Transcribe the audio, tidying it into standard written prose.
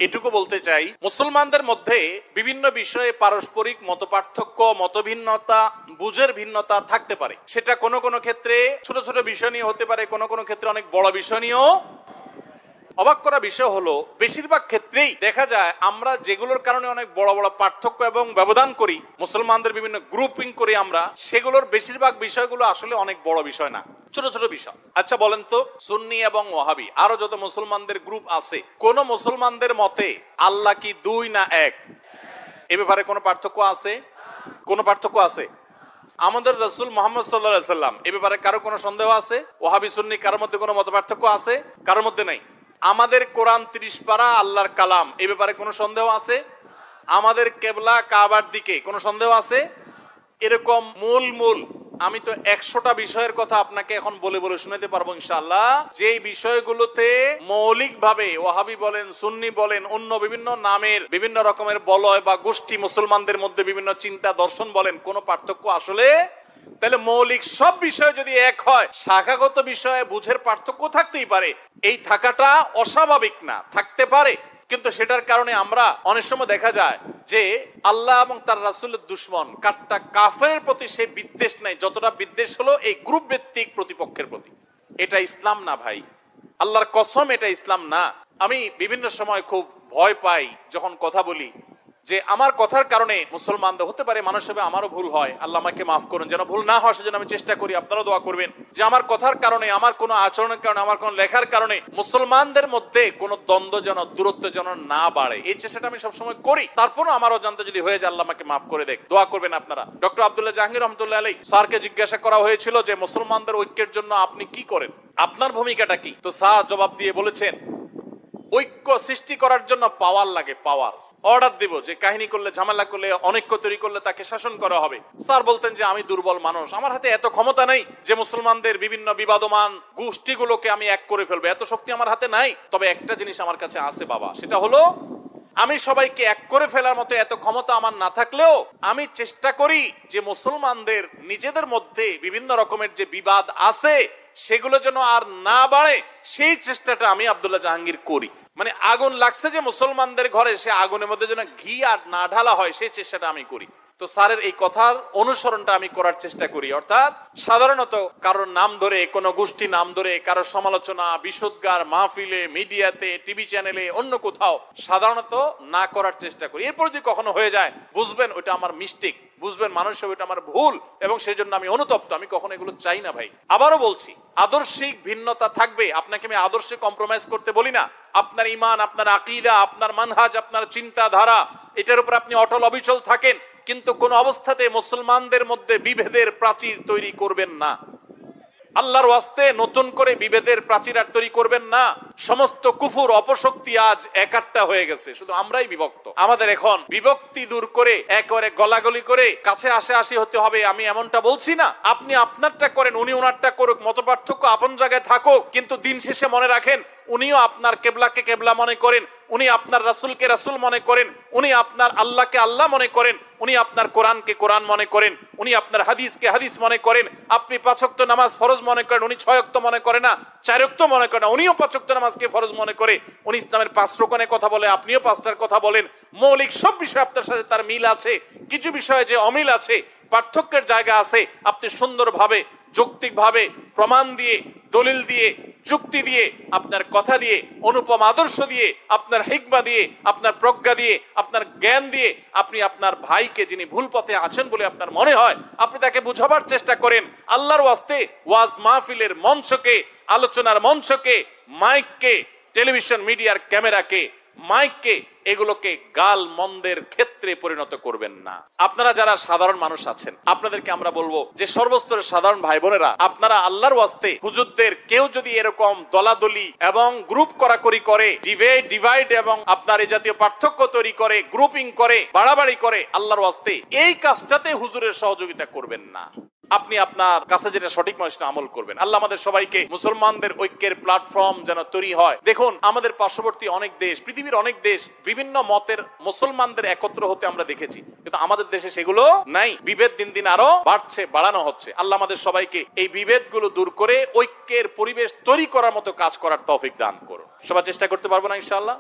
এটুকু বলতে চাই, মুসলমানদের মধ্যে বিভিন্ন বিষয়ে পারস্পরিক মতপার্থক্য, মতভিন্নতা, বুঝের ভিন্নতা থাকতে পারে। সেটা কোনো কোনো ক্ষেত্রে ছোট ছোট বিষয় নিয়ে হতে পারে, কোনো কোনো ক্ষেত্রে অনেক বড় বিষয় নিয়েও। অবাক করা বিষয় হলো, বেশিরভাগ ক্ষেত্রেই দেখা যায় আমরা যেগুলোর কারণে অনেক বড় বড় পার্থক্য এবং ব্যবধান করি, মুসলমানদের বিভিন্ন গ্রুপিং করি আমরা, সেগুলোর বেশিরভাগ বিষয়গুলো আসলে অনেক বড় বিষয় না, ছোট ছোট বিষয়। আচ্ছা বলেন তো, সুন্নি এবং ওয়াহাবি আরো যত মুসলমানদের গ্রুপ আছে, কোন মুসলমানদের মতে আল্লাহ কি দুই না এক? এ ব্যাপারে কোনো পার্থক্য আছে? কোনো পার্থক্য আছে? আমাদের রাসূল মুহাম্মদ সাল্লাল্লাহু আলাইহি সাল্লাম এ ব্যাপারে কারো কোনো সন্দেহ আছে? ওয়াহাবি সুন্নি কারোর মধ্যে কোনো মতপার্থক্য আছে? কারোর মধ্যে নাই। আমাদের কোরআন 30 পারা আল্লাহর কালাম, এ ব্যাপারে কোনো সন্দেহ আছে? আমাদের কিবলা কাবার দিকে কোনো সন্দেহ আছে? এরকম মূল আমি তো 100টা বিষয়ের কথা আপনাকে এখন বলে বলে শোনাতে পারবো ইনশাআল্লাহ, যে বিষয়গুলোতে মৌলিকভাবে ওয়াহাবি বলেন, সুন্নি বলেন, অন্য বিভিন্ন নামের বিভিন্ন রকমের বলয় বা গোষ্ঠী মুসলমানদের মধ্যে বিভিন্ন চিন্তা দর্শন বলেন, কোনো পার্থক্য আসলে। তাহলে মৌলিক সব বিষয় যদি এক হয়, শাখাগত বিষয়ে বুঝের পার্থক্য থাকতেই পারে। এই থাকাটা অস্বাভাবিক না, থাকতে পারে। কিন্তু সেটার কারণে আমরা অনেক সময় দেখা যায় যে আল্লাহ এবং তার রাসূলের দুশমন কাট্টা কাফেরের প্রতি সে বিদ্বেষ নাই, যতটা বিদ্বেষ হলো এই গ্রুপ ভিত্তিক প্রতিপক্ষের প্রতি। এটা ইসলাম না ভাই, আল্লাহর কসম এটা ইসলাম না। আমি বিভিন্ন সময় খুব ভয় পাই যখন কথা বলি যে আমার কথার কারণে মুসলমানদের হতে পারে, মানুষ হিসেবে আমারও ভুল হয়, আল্লাহ আমাকে মাফ করুন, যেন ভুল না হয় সেজন্য আমি চেষ্টা করি। আপনারাও দোয়া করবেন যে আমার কথার কারণে, আমার কোনো আচরণের কারণে, আমার কোনো লেখার কারণে মুসলমানদের মধ্যে কোনো দ্বন্দ্ব যেন, দূরত্ব যেন না বাড়ে। এই চেষ্টাটা আমি সবসময় করি। তারপরও আমার অজান্তে যদি হয়ে যায়, আল্লাহ আমাকে মাফ করে দেখ, দোয়া করবেন আপনারা। ডক্টর আব্দুল্লাহ জাহাঙ্গীর রহমতুল্লাহ আলাইহি স্যারকে জিজ্ঞাসা করা হয়েছিল যে মুসলমানদের ঐক্যের জন্য আপনি কি করেন, আপনার ভূমিকাটা কি? তো স্যার জবাব দিয়ে বলেছেন, ঐক্য সৃষ্টি করার জন্য পাওয়ার লাগে, পাওয়ার। অর্ডার দিব যে কাহিনী করলে, ঝামেলা করলে, অনৈক্য তৈরি করলে তাকে শাসন করা হবে। স্যার বলতেন যে আমি দুর্বল মানুষ, আমার হাতে এত ক্ষমতা নেই যে মুসলমানদের বিভিন্ন বিবাদমান গোষ্ঠীগুলোকে আমি এক করে ফেলবো, এত শক্তি আমার হাতে নাই। তবে একটা জিনিস আমার কাছে আছে বাবা, সেটা হলো আমি সবাইকে এক করে ফেলার মতো এত ক্ষমতা আমার না থাকলেও আমি চেষ্টা করি যে মুসলমানদের নিজেদের মধ্যে বিভিন্ন রকমের যে বিবাদ আছে সেগুলো যেন আর না বাড়ে, সেই চেষ্টাটা আমি আব্দুল্লাহ জাহাঙ্গীর করি। মানে আগুন লাগছে যে মুসলমানদের ঘরে, সে আগুনের মধ্যে যেন ঘি আর না ঢালা হয়, সেই চেষ্টাটা আমি করি। তো স্যারের এই কথার অনুসরণটা আমি করার চেষ্টা করি। অর্থাৎ সাধারণত কারোর নাম ধরে, কোনো গোষ্ঠী নাম ধরে কারোর সমালোচনা বিশুদ্ধার মাহফিলে, মিডিয়াতে, টিভি চ্যানেলে, অন্য কোথাও সাধারণত না করার চেষ্টা করি। এরপর যদি কখনো হয়ে যায়, বুঝবেন ওইটা আমার মিস্টেক, বুঝবেন মানুষ হবে এটা আমার ভুল, এবং সেই জন্য আমি অনুতপ্ত। আমি কখনো এগুলো চাই না ভাই। আবারও বলছি, আদর্শিক ভিন্নতা থাকবে, আপনাকে আমি আদর্শে কম্প্রোমাইজ করতে বলি না। আপনার ঈমান, আপনার আকীদা, আপনার মানহাজ, আপনার চিন্তাধারা, এটার উপর আপনি অটল অবিচল থাকেন, কিন্তু কোন অবস্থাতে মুসলমানদের মধ্যে বিভেদের প্রাচীর তৈরি করবেন না। আল্লাহর ওয়াস্তে নতুন করে বিভেদের প্রাচীর আর তৈরি করবেন না। সমস্ত কুফুর অপশক্তি আজ একাট্টা হয়ে গেছে, শুধু আমরাই বিভক্ত। আমাদের এখন বিভক্তি দূর করে একেবারে গলাগলি করে কাছে আসি হতে হবে, আমি এমনটা বলছি না। আপনি আপনারটা করেন, উনি ওনারটা করুক, মতপার্থক্য আপন জায়গায় থাকুক, কিন্তু দিন শেষে মনে রাখেন উনিও আপনার কেবলাকে কেবলা মনে করেন, উনি আপনার রাসূলকে রাসূল মনে করেন, উনি আপনার আল্লাহকে আল্লাহ মনে করেন, উনি আপনার কোরআনকে কোরআন মনে করেন, উনি আপনার হাদিসকে হাদিস মনে করেন। আপনি 5 ওয়াক্ত নামাজ ফরজ মনে করেন, উনি 6 ওয়াক্ত মনে করে না, 4 ওয়াক্ত মনে করে না, উনিও 5 ওয়াক্ত নামাজকে ফরজ মনে করে। উনি ইসলামের 5 রকমের কথা বলে, আপনিও 5টার কথা বলেন। মৌলিক সব বিষয় আপনার সাথে তার মিল আছে, কিছু বিষয়ে যে অমিল আছে, পার্থক্যের জায়গা আছে, আপনি সুন্দরভাবে যৌক্তিকভাবে প্রমাণ দিয়ে, দলিল দিয়ে, যুক্তি দিয়ে, আপনার কথা দিয়ে, অনুপম আদর্শ দিয়ে, আপনার হিকমা দিয়ে, আপনার প্রজ্ঞা দিয়ে, আপনার জ্ঞান দিয়ে আপনি আপনার ভাইকে, যিনি ভুল পথে আছেন বলে আপনার মনে হয়, আপনি তাকে বুঝাবার চেষ্টা করেন। আল্লাহর ওয়াস্তে ওয়াজ মাহফিলের মঞ্চকে, আলোচনার মঞ্চকে, মাইককে, টেলিভিশন মিডিয়ার ক্যামেরাকে, মাইককে, এগুলোকে গাল মন্দের ক্ষেত্রে পরিণত করবেন না। আপনারা যারা সাধারণ মানুষ আছেন, আপনাদেরকে আমরা বলবো যে সর্বস্তরের সাধারণ ভাই বোনেরা, আপনারা আল্লাহর ওয়াস্তে হুজুরদের কেউ যদি এরকম দলাদলি এবং গ্রুপ করাকরি করে, ডিভাইড এবং আপনার এই জাতীয় পার্থক্য তৈরি করে, গ্রুপিং করে, বাড়াবাড়ি করে, আল্লাহর ওয়াস্তে এই কাজটাতে হুজুরের সহযোগিতা করবেন না। আপনি আপনার কাছে যেটা সঠিক মনে সেটা আমল করবেন। আল্লাহ আমাদের সবাইকে মুসলমানদের ঐক্যের প্ল্যাটফর্ম যেন তৈরি হয়। দেখুন, আমাদের পার্শ্ববর্তী অনেক দেশ, পৃথিবীর অনেক দেশ বিভিন্ন মতের মুসলমানদের একত্র হতে আমরা দেখেছি, কিন্তু আমাদের দেশে সেগুলো নাই। বিভেদ দিন দিন আরো বাড়ছে, বাড়ানো হচ্ছে। আল্লাহ আমাদের সবাইকে এই বিভেদগুলো দূর করে ঐক্যের পরিবেশ তৈরি করার মতো কাজ করার তৌফিক দান করুন। সবাই চেষ্টা করতে পারবো না ইনশাআল্লাহ?